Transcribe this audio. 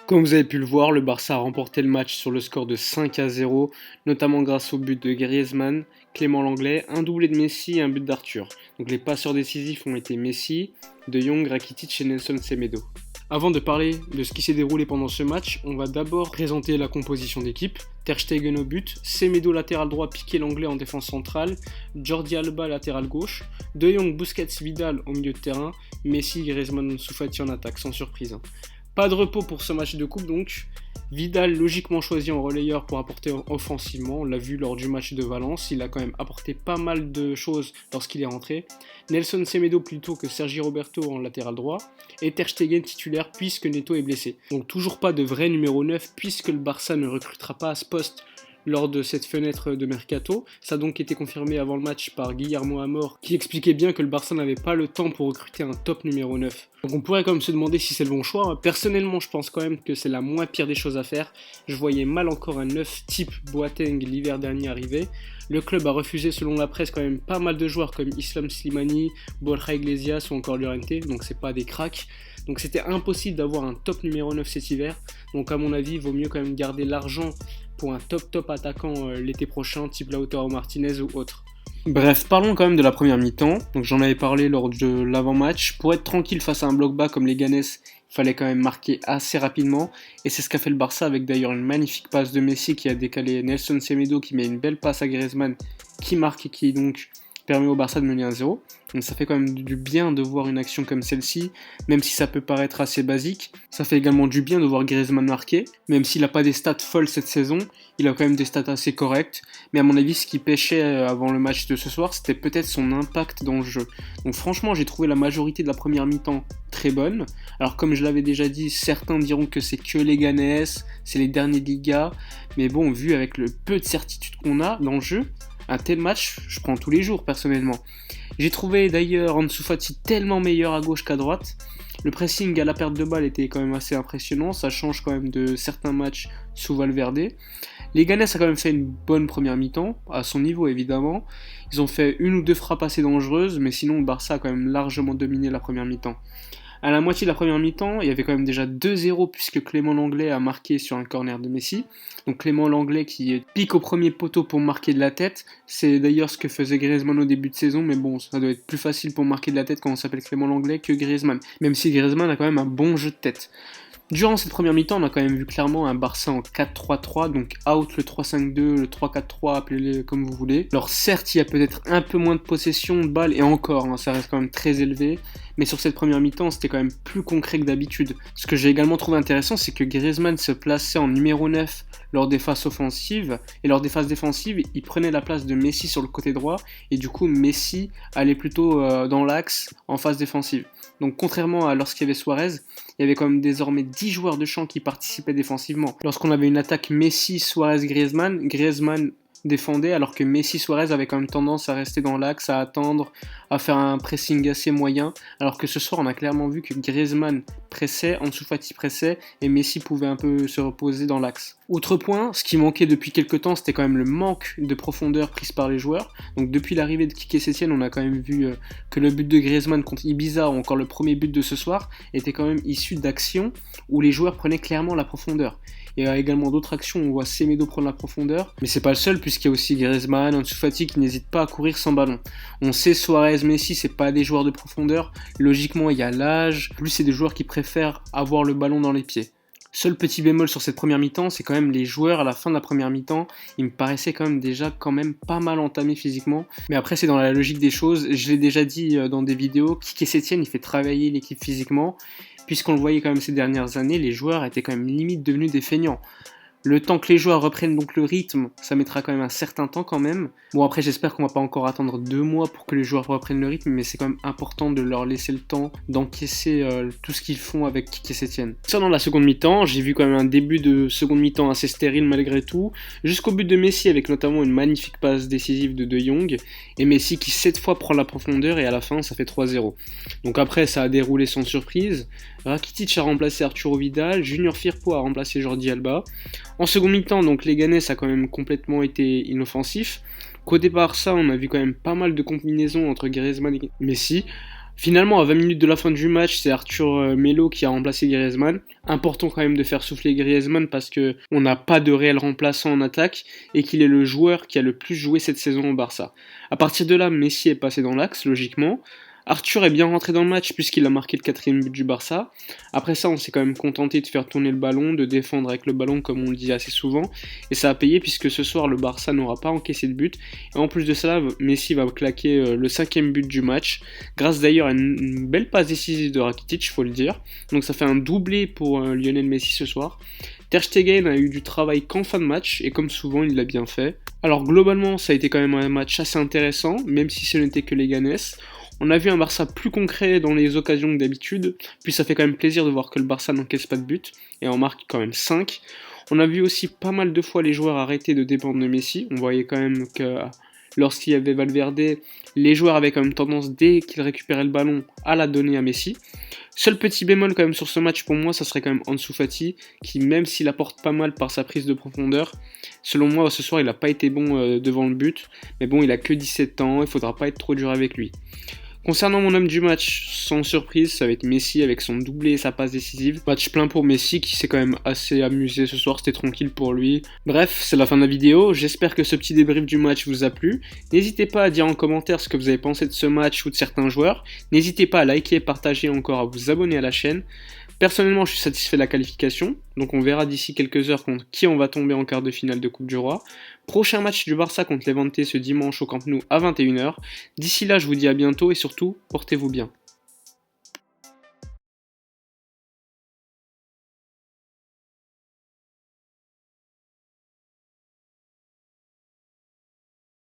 Comme vous avez pu le voir, le Barça a remporté le match sur le score de 5-0, notamment grâce au but de Griezmann, Clément Lenglet, un doublé de Messi et un but d'Arthur. Donc les passeurs décisifs ont été Messi, De Jong, Rakitic et Nelson Semedo. Avant de parler de ce qui s'est déroulé pendant ce match, on va d'abord présenter la composition d'équipe. Ter Stegen au but, Semedo latéral droit, Piqué Lenglet en défense centrale, Jordi Alba latéral gauche, De Jong, Busquets, Vidal au milieu de terrain, Messi, Griezmann, Ansu Fati en attaque, sans surprise. Pas de repos pour ce match de coupe donc. Vidal logiquement choisi en relayeur pour apporter offensivement, on l'a vu lors du match de Valence, il a quand même apporté pas mal de choses lorsqu'il est rentré. Nelson Semedo plutôt que Sergi Roberto en latéral droit, et Ter Stegen titulaire puisque Neto est blessé. Donc toujours pas de vrai numéro 9 puisque le Barça ne recrutera pas à ce poste lors de cette fenêtre de mercato. Ça a donc été confirmé avant le match par Guillermo Amor qui expliquait bien que le Barça n'avait pas le temps pour recruter un top numéro 9. Donc on pourrait quand même se demander si c'est le bon choix. Personnellement, je pense quand même que c'est la moins pire des choses à faire. Je voyais mal encore un 9 type Boateng l'hiver dernier arriver. Le club a refusé selon la presse quand même pas mal de joueurs comme Islam Slimani, Borja Iglesias ou encore Llorente, donc c'est pas des cracks. Donc c'était impossible d'avoir un top numéro 9 cet hiver. Donc à mon avis, il vaut mieux quand même garder l'argent pour un top attaquant l'été prochain, type Lautaro Martinez ou autre. Bref, parlons quand même de la première mi-temps. Donc j'en avais parlé lors de l'avant-match. Pour être tranquille face à un bloc bas comme les Ganes, il fallait quand même marquer assez rapidement. Et c'est ce qu'a fait le Barça avec d'ailleurs une magnifique passe de Messi qui a décalé Nelson Semedo qui met une belle passe à Griezmann qui marque et qui donc permet au Barça de mener 1-0. Donc ça fait quand même du bien de voir une action comme celle-ci, même si ça peut paraître assez basique. Ça fait également du bien de voir Griezmann marquer, même s'il n'a pas des stats folles cette saison, il a quand même des stats assez correctes. Mais à mon avis, ce qui pêchait avant le match de ce soir, c'était peut-être son impact dans le jeu. Donc franchement, j'ai trouvé la majorité de la première mi-temps très bonne. Alors comme je l'avais déjà dit, certains diront que c'est que les Ganes, c'est les derniers Liga, mais bon, vu avec le peu de certitude qu'on a dans le jeu, un tel match, je prends tous les jours personnellement. J'ai trouvé d'ailleurs Ansu Fati tellement meilleur à gauche qu'à droite. Le pressing à la perte de balle était quand même assez impressionnant, ça change quand même de certains matchs sous Valverde. Les Ganes a quand même fait une bonne première mi-temps, à son niveau évidemment. Ils ont fait une ou deux frappes assez dangereuses, mais sinon le Barça a quand même largement dominé la première mi-temps. À la moitié de la première mi-temps, il y avait quand même déjà 2-0 puisque Clément Lenglet a marqué sur un corner de Messi. Donc Clément Lenglet qui pique au premier poteau pour marquer de la tête. C'est d'ailleurs ce que faisait Griezmann au début de saison, mais bon, ça doit être plus facile pour marquer de la tête quand on s'appelle Clément Lenglet que Griezmann. Même si Griezmann a quand même un bon jeu de tête. Durant cette première mi-temps, on a quand même vu clairement un Barça en 4-3-3, donc out le 3-5-2, le 3-4-3, appelez-le comme vous voulez. Alors certes, il y a peut-être un peu moins de possession de balles, et encore, ça reste quand même très élevé, mais sur cette première mi-temps, c'était quand même plus concret que d'habitude. Ce que j'ai également trouvé intéressant, c'est que Griezmann se plaçait en numéro 9 lors des phases offensives, et lors des phases défensives, il prenait la place de Messi sur le côté droit, et du coup, Messi allait plutôt dans l'axe en phase défensive. Donc contrairement à lorsqu'il y avait Suarez, il y avait quand même désormais 10 joueurs de champ qui participaient défensivement. Lorsqu'on avait une attaque Messi, Suarez, Griezmann défendait alors que Messi, Suarez avaient quand même tendance à rester dans l'axe, à attendre, à faire un pressing assez moyen, alors que ce soir on a clairement vu que Griezmann pressait, Ansu Fati pressait et Messi pouvait un peu se reposer dans l'axe. Autre point, ce qui manquait depuis quelques temps, c'était quand même le manque de profondeur prise par les joueurs. Donc depuis l'arrivée de Quique Setién, on a quand même vu que le but de Griezmann contre Ibiza ou encore le premier but de ce soir était quand même issu d'actions où les joueurs prenaient clairement la profondeur. Il y a également d'autres actions où on voit Semedo prendre la profondeur, mais c'est pas le seul puisqu'il y a aussi Griezmann, Ansu Fati qui n'hésitent pas à courir sans ballon. On sait Suarez, Messi, c'est pas des joueurs de profondeur. Logiquement, il y a l'âge. Plus c'est des joueurs qui préfèrent avoir le ballon dans les pieds. Seul petit bémol sur cette première mi-temps, c'est quand même les joueurs à la fin de la première mi-temps, ils me paraissaient quand même déjà pas mal entamés physiquement. Mais après c'est dans la logique des choses, je l'ai déjà dit dans des vidéos, Quique Setién il fait travailler l'équipe physiquement, puisqu'on le voyait quand même ces dernières années, les joueurs étaient quand même limite devenus des feignants. Le temps que les joueurs reprennent donc le rythme, ça mettra quand même un certain temps quand même. Bon après j'espère qu'on va pas encore attendre 2 mois pour que les joueurs reprennent le rythme, mais c'est quand même important de leur laisser le temps d'encaisser tout ce qu'ils font avec Quique Setién. Concernant la seconde mi-temps, j'ai vu quand même un début de seconde mi-temps assez stérile malgré tout, jusqu'au but de Messi avec notamment une magnifique passe décisive de De Jong, et Messi qui 7 fois prend la profondeur et à la fin ça fait 3-0. Donc après ça a déroulé sans surprise, Rakitic a remplacé Arturo Vidal, Junior Firpo a remplacé Jordi Alba. En seconde mi-temps, donc les Ganes a quand même complètement été inoffensif. Côté Barça, on a vu quand même pas mal de combinaisons entre Griezmann et Messi. Finalement, à 20 minutes de la fin du match, c'est Arthur Melo qui a remplacé Griezmann. Important quand même de faire souffler Griezmann parce que on n'a pas de réel remplaçant en attaque et qu'il est le joueur qui a le plus joué cette saison au Barça. À partir de là, Messi est passé dans l'axe, logiquement. Arthur est bien rentré dans le match puisqu'il a marqué le quatrième but du Barça. Après ça, on s'est quand même contenté de faire tourner le ballon, de défendre avec le ballon comme on le dit assez souvent. Et ça a payé puisque ce soir, le Barça n'aura pas encaissé de but. Et en plus de cela, Messi va claquer le cinquième but du match, grâce d'ailleurs à une belle passe décisive de Rakitic, faut le dire. Donc ça fait un doublé pour Lionel Messi ce soir. Ter Stegen a eu du travail qu'en fin de match, et comme souvent, il l'a bien fait. Alors globalement, ça a été quand même un match assez intéressant, même si ce n'était que les Ganes. On a vu un Barça plus concret dans les occasions que d'habitude, puis ça fait quand même plaisir de voir que le Barça n'encaisse pas de but, et en marque quand même 5. On a vu aussi pas mal de fois les joueurs arrêter de dépendre de Messi. On voyait quand même que lorsqu'il y avait Valverde, les joueurs avaient quand même tendance, dès qu'ils récupéraient le ballon, à la donner à Messi. Seul petit bémol quand même sur ce match pour moi, ça serait quand même Ansu Fati, qui même s'il apporte pas mal par sa prise de profondeur, selon moi ce soir il n'a pas été bon devant le but, mais bon il a que 17 ans, il faudra pas être trop dur avec lui. Concernant mon homme du match, sans surprise, ça va être Messi avec son doublé et sa passe décisive. Match plein pour Messi qui s'est quand même assez amusé ce soir, c'était tranquille pour lui. Bref, c'est la fin de la vidéo, j'espère que ce petit débrief du match vous a plu. N'hésitez pas à dire en commentaire ce que vous avez pensé de ce match ou de certains joueurs. N'hésitez pas à liker, partager et encore à vous abonner à la chaîne. Personnellement, je suis satisfait de la qualification, donc on verra d'ici quelques heures contre qui on va tomber en quart de finale de Coupe du Roi. Prochain match du Barça contre Levante ce dimanche au Camp Nou à 21h. D'ici là, je vous dis à bientôt et surtout, portez-vous bien.